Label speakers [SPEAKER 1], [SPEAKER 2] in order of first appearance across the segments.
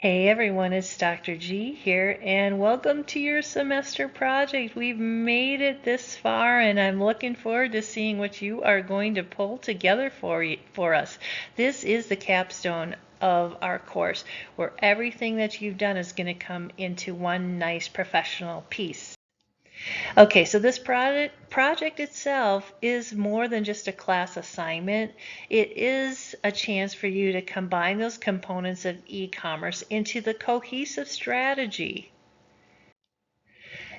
[SPEAKER 1] Hey everyone, it's Dr. G here, and welcome to your semester project. We've made it this far, and I'm looking forward to seeing what you are going to pull together for us. This is the capstone of our course, where everything that you've done is going to come into one nice professional piece. Okay, so this project itself is more than just a class assignment. It is a chance for you to combine those components of e-commerce into the cohesive strategy.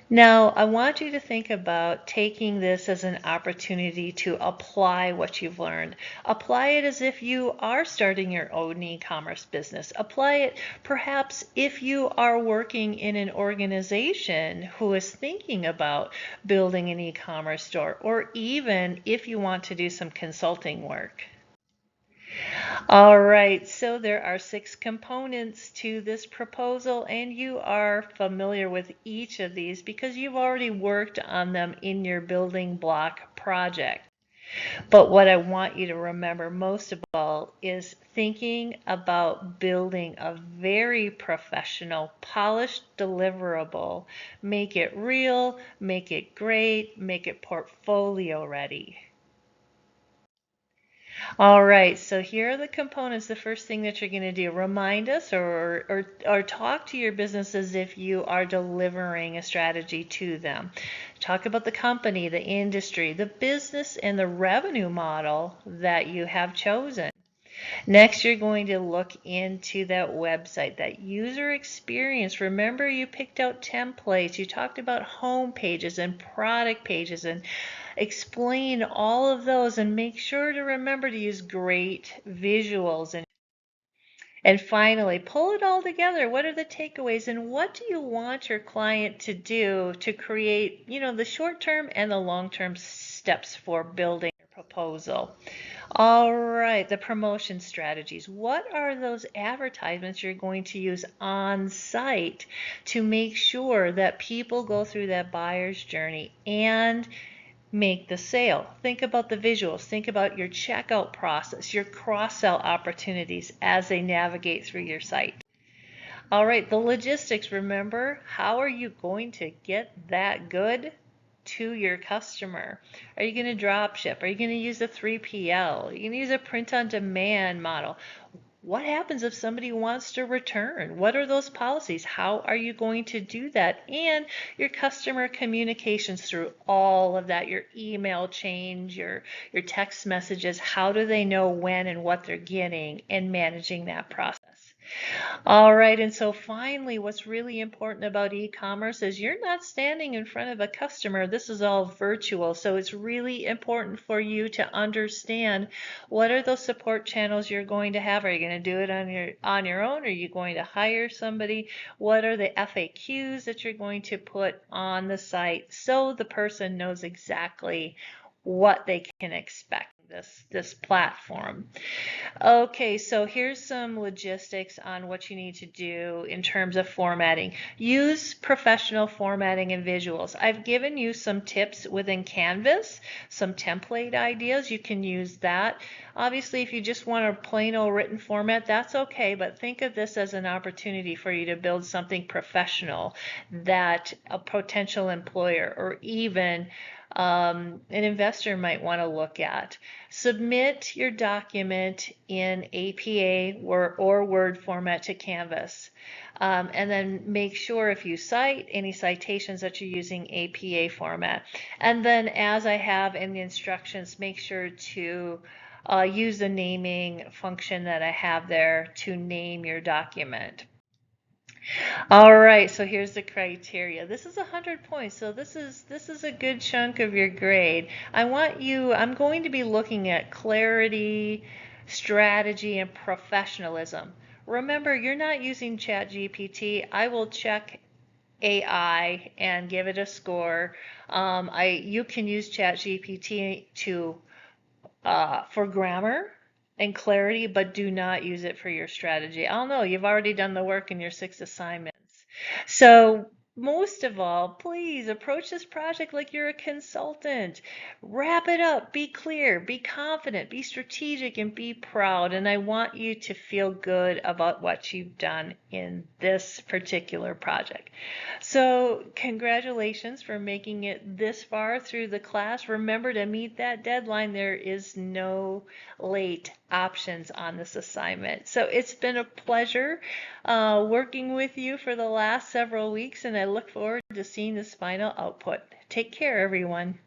[SPEAKER 1] Now, I want you to think about taking this as an opportunity to apply what you've learned. Apply it as if you are starting your own e-commerce business. Apply it perhaps if you are working in an organization who is thinking about building an e-commerce store, or even if you want to do some consulting work. All right, so there are 6 components to this proposal, and you are familiar with each of these because you've already worked on them in your building block project. But what I want you to remember most of all is thinking about building a very professional, polished deliverable. Make it real, make it great, make it portfolio ready. All right, so here are the components. The first thing that you're going to do, remind us or talk to your business as if you are delivering a strategy to them. Talk about the company, the industry, the business, and the revenue model that you have chosen. Next, you're going to look into that website, that user experience. Remember, you picked out templates. You talked about home pages and product pages, and explain all of those, and make sure to remember to use great visuals. And finally, pull it all together. What are the takeaways, and what do you want your client to do to create, the short-term and the long-term steps for building your proposal? All right, the promotion strategies. What are those advertisements you're going to use on site to make sure that people go through that buyer's journey and make the sale? Think about the visuals. Think about your checkout process, your cross-sell opportunities as they navigate through your site. All right, the logistics. Remember, how are you going to get that good to your customer? Are you going to drop ship? Are you going to use a 3PL? Are you going to use a print on demand model? What happens if somebody wants to return? What are those policies? How are you going to do that? And your customer communications through all of that, your email change, your text messages, how do they know when and what they're getting, and managing that process. All right, and so finally, what's really important about e-commerce is you're not standing in front of a customer. This is all virtual, so it's really important for you to understand what are those support channels you're going to have. Are you going to do it on your own? Are you going to hire somebody? What are the FAQs that you're going to put on the site so the person knows exactly what they can expect this platform? Okay, so here's some logistics on what you need to do in terms of formatting. Use professional formatting and visuals. I've given you some tips within Canvas, some template ideas. You can use that. Obviously, if you just want a plain old written format, that's okay, but think of this as an opportunity for you to build something professional that a potential employer or even an investor might want to look at. Submit your document in APA or Word format to Canvas. And then make sure if you cite any citations that you're using APA format. And then, as I have in the instructions, make sure to use the naming function that I have there to name your document. All right, so here's the criteria. This is 100 points, so this is a good chunk of your grade. I'm going to be looking at clarity, strategy, and professionalism. Remember, you're not using ChatGPT. I will check AI and give it a score. You can use ChatGPT for grammar and clarity, but do not use it for your strategy. Oh no, you've already done the work in your 6 assignments. So most of all, please approach this project like you're a consultant. Wrap it up, be clear, be confident, be strategic, and be proud. And I want you to feel good about what you've done in this particular project. So congratulations for making it this far through the class. Remember to meet that deadline. There is no late options on this assignment. So it's been a pleasure working with you for the last several weeks, and I look forward to seeing this final output. Take care, everyone.